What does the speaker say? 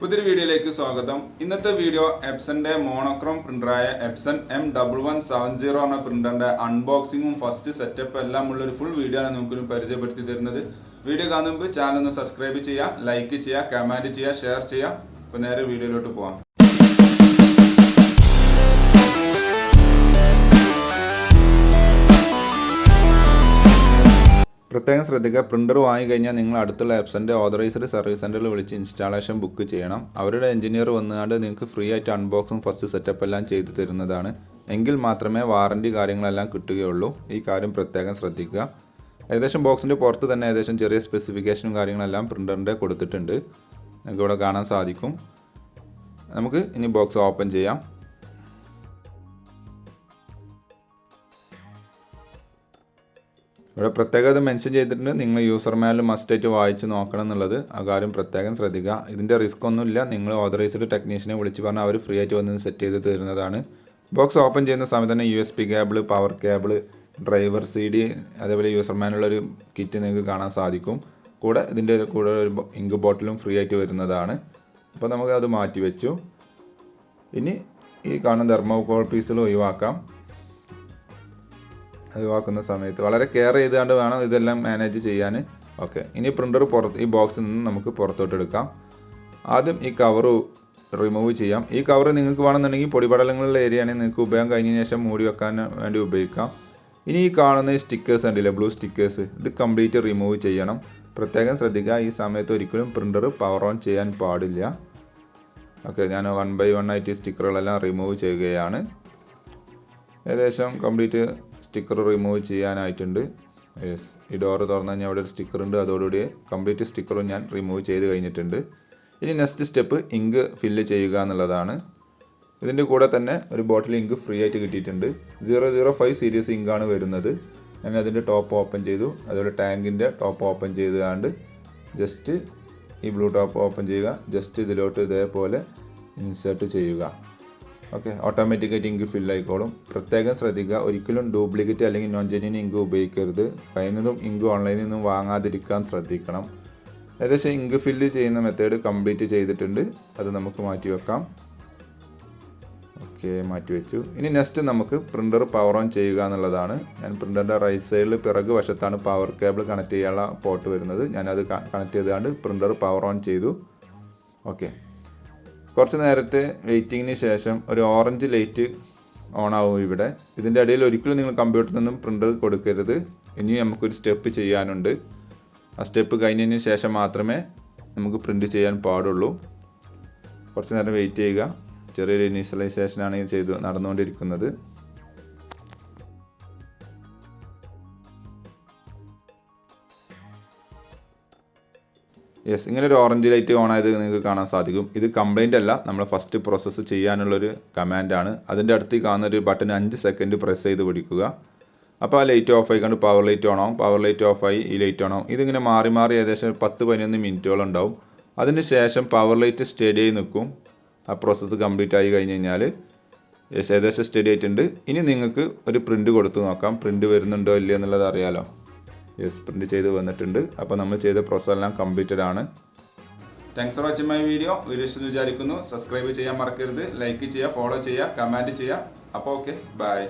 പുതിയൊരു വീഡിയോയിലേക്ക് സ്വാഗതം. ഇന്നത്തെ വീഡിയോ എപ്സന്റെ മോണോക്രോം പ്രിന്ററായ എപ്സൺ M1170 എന്ന പ്രിന്ററിന്റെ അൺബോക്സിങ്ങും ഫസ്റ്റ് സെറ്റപ്പ് എല്ലാം ഉള്ള ഒരു ഫുൾ വീഡിയോ ആണ് നമുക്ക് പരിചയപ്പെടുത്തി തരുന്നത്. വീഡിയോ കാണുമ്പോൾ ചാനൽ ഒന്ന് സബ്സ്ക്രൈബ് ചെയ്യുക, ലൈക്ക് ചെയ്യുക, കമന്റ് ചെയ്യുക, ഷെയർ ചെയ്യുക. അപ്പോൾ നേരെ വീഡിയോയിലോട്ട് പോകാം. പ്രത്യേകം ശ്രദ്ധിക്കുക, പ്രിൻ്റർ വാങ്ങിക്കഴിഞ്ഞാൽ നിങ്ങൾ അടുത്തുള്ള എപ്സൻ്റെ ഓതറൈസ്ഡ് സർവീസ് സെൻ്ററിൽ വിളിച്ച് ഇൻസ്റ്റാളേഷൻ ബുക്ക് ചെയ്യണം. അവരുടെ എഞ്ചിനീയർ വന്നുകൊണ്ട് നിങ്ങൾക്ക് ഫ്രീ ആയിട്ട് അൺബോക്സും ഫസ്റ്റ് സെറ്റപ്പ് എല്ലാം ചെയ്തു തരുന്നതാണ്. എങ്കിൽ മാത്രമേ വാറൻറ്റി കാര്യങ്ങളെല്ലാം കിട്ടുകയുള്ളൂ. ഈ കാര്യം പ്രത്യേകം ശ്രദ്ധിക്കുക. ഏകദേശം ബോക്സിൻ്റെ പുറത്ത് തന്നെ ഏകദേശം ചെറിയ സ്പെസിഫിക്കേഷനും കാര്യങ്ങളെല്ലാം പ്രിൻ്ററിൻ്റെ കൊടുത്തിട്ടുണ്ട്. നിങ്ങൾക്ക് ഇവിടെ കാണാൻ സാധിക്കും. നമുക്ക് ഇനി ബോക്സ് ഓപ്പൺ ചെയ്യാം. ഇവിടെ പ്രത്യേകം മെൻഷൻ ചെയ്തിട്ടുണ്ട്, നിങ്ങൾ യൂസർ മാനുവൽ മസ്റ്റായിട്ട് വായിച്ച് നോക്കണം എന്നുള്ളത്. ആ കാര്യം പ്രത്യേകം ശ്രദ്ധിക്കുക. ഇതിൻ്റെ റിസ്ക് ഒന്നുമില്ല. നിങ്ങൾ ഓതറൈസ്ഡ് ടെക്നീഷ്യനെ വിളിച്ച് പറഞ്ഞാൽ അവർ ഫ്രീ ആയിട്ട് വന്ന് സെറ്റ് ചെയ്ത് തരുന്നതാണ്. ബോക്സ് ഓപ്പൺ ചെയ്യുന്ന സമയത്ത് തന്നെ USB cable, power cable, driver CD, അതേപോലെ യൂസർ മാനുവൽ കിറ്റ് നിങ്ങൾക്ക് കാണാൻ സാധിക്കും. ഇതിൻ്റെ കൂടെ ഒരു ഇങ്ക് ബോട്ടിലും ഫ്രീ ആയിട്ട് വരുന്നതാണ്. അപ്പോൾ നമുക്ക് അത് മാറ്റി വെച്ചു. ഇനി ഈ കാണുന്ന തെർമോകോൾ പീസുകൾ ഒഴിവാക്കുന്ന സമയത്ത് വളരെ കെയർ ചെയ്തുകൊണ്ട് വേണം ഇതെല്ലാം മാനേജ് ചെയ്യാൻ. ഓക്കെ, ഇനി പ്രിൻ്റർ ഈ ബോക്സിൽ നിന്ന് നമുക്ക് പുറത്തോട്ട് എടുക്കാം. ആദ്യം ഈ കവർ റിമൂവ് ചെയ്യാം. ഈ കവർ നിങ്ങൾക്ക് വേണമെന്നുണ്ടെങ്കിൽ പൊടിപടലങ്ങളുള്ള ഏരിയയാണെങ്കിൽ നിങ്ങൾക്ക് ഉപയോഗം കഴിഞ്ഞതിന് ശേഷം മൂടി വെക്കാൻ വേണ്ടി ഉപയോഗിക്കാം. ഇനി ഈ കാണുന്ന ഈ സ്റ്റിക്കേഴ്സ് ഉണ്ടല്ലേ, ബ്ലൂ സ്റ്റിക്കേഴ്സ്, ഇത് കംപ്ലീറ്റ് റിമൂവ് ചെയ്യണം. പ്രത്യേകം ശ്രദ്ധിക്കുക, ഈ സമയത്ത് ഒരിക്കലും പ്രിൻ്റർ പവർ ഓൺ ചെയ്യാൻ പാടില്ല. ഓക്കെ, ഞാൻ 1 by 1 ആയിട്ട് സ്റ്റിക്കറുകളെല്ലാം റിമൂവ് ചെയ്യുകയാണ്. ഏകദേശം കംപ്ലീറ്റ് സ്റ്റിക്കർ റിമൂവ് ചെയ്യാനായിട്ടുണ്ട്. ഈ ഡോറ് തുറന്നു കഴിഞ്ഞാൽ അവിടെ ഒരു സ്റ്റിക്കർ ഉണ്ട്. അതോടുകൂടി കംപ്ലീറ്റ് സ്റ്റിക്കറും ഞാൻ റിമൂവ് ചെയ്ത് കഴിഞ്ഞിട്ടുണ്ട്. ഇനി നെക്സ്റ്റ് സ്റ്റെപ്പ് ഇങ്ക് ഫില്ല് ചെയ്യുക എന്നുള്ളതാണ്. ഇതിൻ്റെ കൂടെ തന്നെ ഒരു ബോട്ടിൽ ഇങ്ക് ഫ്രീ ആയിട്ട് കിട്ടിയിട്ടുണ്ട്. 005 സീരീസ് ഇങ്കാണ് വരുന്നത്. ഞാൻ അതിൻ്റെ ടോപ്പ് ഓപ്പൺ ചെയ്തു. അതുപോലെ ടാങ്കിൻ്റെ ടോപ്പ് ഓപ്പൺ ചെയ്തുകൊണ്ട് ജസ്റ്റ് ഈ ബ്ലൂ ടോപ്പ് ഓപ്പൺ ചെയ്യുക. ജസ്റ്റ് ഇതിലോട്ട് ഇതേപോലെ ഇൻസേർട്ട് ചെയ്യുക. ഓക്കെ, ഓട്ടോമാറ്റിക്കായിട്ട് ഇങ്ക് ഫില്ലായിക്കോളും. പ്രത്യേകം ശ്രദ്ധിക്കുക, ഒരിക്കലും ഡ്യൂപ്ലിക്കേറ്റ് അല്ലെങ്കിൽ നോൺ ജെന്യൂൻ ഇങ്ക് ഉപയോഗിക്കരുത്. കഴിയുന്നതും ഇങ്ക് ഓൺലൈനിൽ നിന്നും വാങ്ങാതിരിക്കാൻ ശ്രദ്ധിക്കണം. ഏകദേശം ഇങ്ക് ഫില്ല് ചെയ്യുന്ന മെത്തേഡ് കംപ്ലീറ്റ് ചെയ്തിട്ടുണ്ട്. അത് നമുക്ക് മാറ്റി വെക്കാം. ഓക്കെ, മാറ്റി വെച്ചു. ഇനി നെക്സ്റ്റ് നമുക്ക് പ്രിൻ്റർ പവർ ഓൺ ചെയ്യുക എന്നുള്ളതാണ്. ഞാൻ പ്രിൻ്ററിൻ്റെ റൈറ്റ് സൈഡിൽ പിറകു വശത്താണ് പവർ കേബിൾ കണക്ട് ചെയ്യാനുള്ള പോർട്ട് വരുന്നത്. ഞാനത് കണക്ട് ചെയ്തുകൊണ്ട് പ്രിൻ്റർ പവർ ഓൺ ചെയ്തു. ഓക്കെ, കുറച്ച് നേരത്തെ വെയിറ്റിങ്ങിന് ശേഷം ഒരു ഓറഞ്ച് ലൈറ്റ് ഓൺ ആവും ഇവിടെ. ഇതിൻ്റെ ഇടയിൽ ഒരിക്കലും നിങ്ങൾ കമ്പ്യൂട്ടറിൽ നിന്നും പ്രിൻ്റർ കൊടുക്കരുത്. ഇനി നമുക്കൊരു സ്റ്റെപ്പ് ചെയ്യാനുണ്ട്. ആ സ്റ്റെപ്പ് കഴിഞ്ഞതിന് ശേഷം മാത്രമേ നമുക്ക് പ്രിൻ്റ് ചെയ്യാൻ പാടുള്ളൂ. കുറച്ച് നേരം വെയിറ്റ് ചെയ്യുക. ചെറിയൊരു ഇനീഷ്യലൈസേഷനാണ് ഇത് നടന്നുകൊണ്ടിരിക്കുന്നത്. ഇങ്ങനെ ഒരു ഓറഞ്ച് ലൈറ്റ് ഓൺ ആയത് നിങ്ങൾക്ക് കാണാൻ സാധിക്കും. ഇത് കംപ്ലൈൻ്റ് അല്ല, നമ്മൾ ഫസ്റ്റ് പ്രോസസ്സ് ചെയ്യാനുള്ളൊരു കമാൻഡാണ്. അതിൻ്റെ അടുത്ത് കാണുന്നൊരു ബട്ടൺ 5 സെക്കൻഡ് പ്രസ് ചെയ്ത് പിടിക്കുക. അപ്പോൾ ആ ലൈറ്റ് ഓഫ് ആയിക്കൊണ്ട് പവർ ലൈറ്റ് ഓൺ ആവും. പവർ ലൈറ്റ് ഓഫായി ഈ ലൈറ്റ് ഓൺ ആവും. ഇതിങ്ങനെ മാറി മാറി ഏകദേശം 10-11 മിനിറ്റുകൾ ഉണ്ടാവും. അതിന് ശേഷം പവർ ലൈറ്റ് സ്റ്റഡി ആയി നിൽക്കും. ആ പ്രോസസ്സ് കംപ്ലീറ്റ് ആയി കഴിഞ്ഞ് കഴിഞ്ഞാൽ ഏകദേശം സ്റ്റഡി ആയിട്ടുണ്ട്. ഇനി നിങ്ങൾക്ക് ഒരു പ്രിൻ്റ് കൊടുത്ത് നോക്കാം, പ്രിൻ്റ് വരുന്നുണ്ടോ ഇല്ലയോ എന്നുള്ളത് അറിയാലോ. പ്രിൻ്റ് ചെയ്ത് വന്നിട്ടുണ്ട്. അപ്പോൾ നമ്മൾ ചെയ്ത പ്രോസസ് എല്ലാം കംപ്ലീറ്റഡ് ആണ്. Thanks for watching my video. ഇഷ്ടമെന്ന് വിചാരിക്കുന്നു. സബ്സ്ക്രൈബ് ചെയ്യാൻ മറക്കരുത്. ലൈക്ക് ചെയ്യുക, ഫോളോ ചെയ്യുക, കമൻറ്റ് ചെയ്യുക. അപ്പോൾ ഓക്കെ, ബൈ.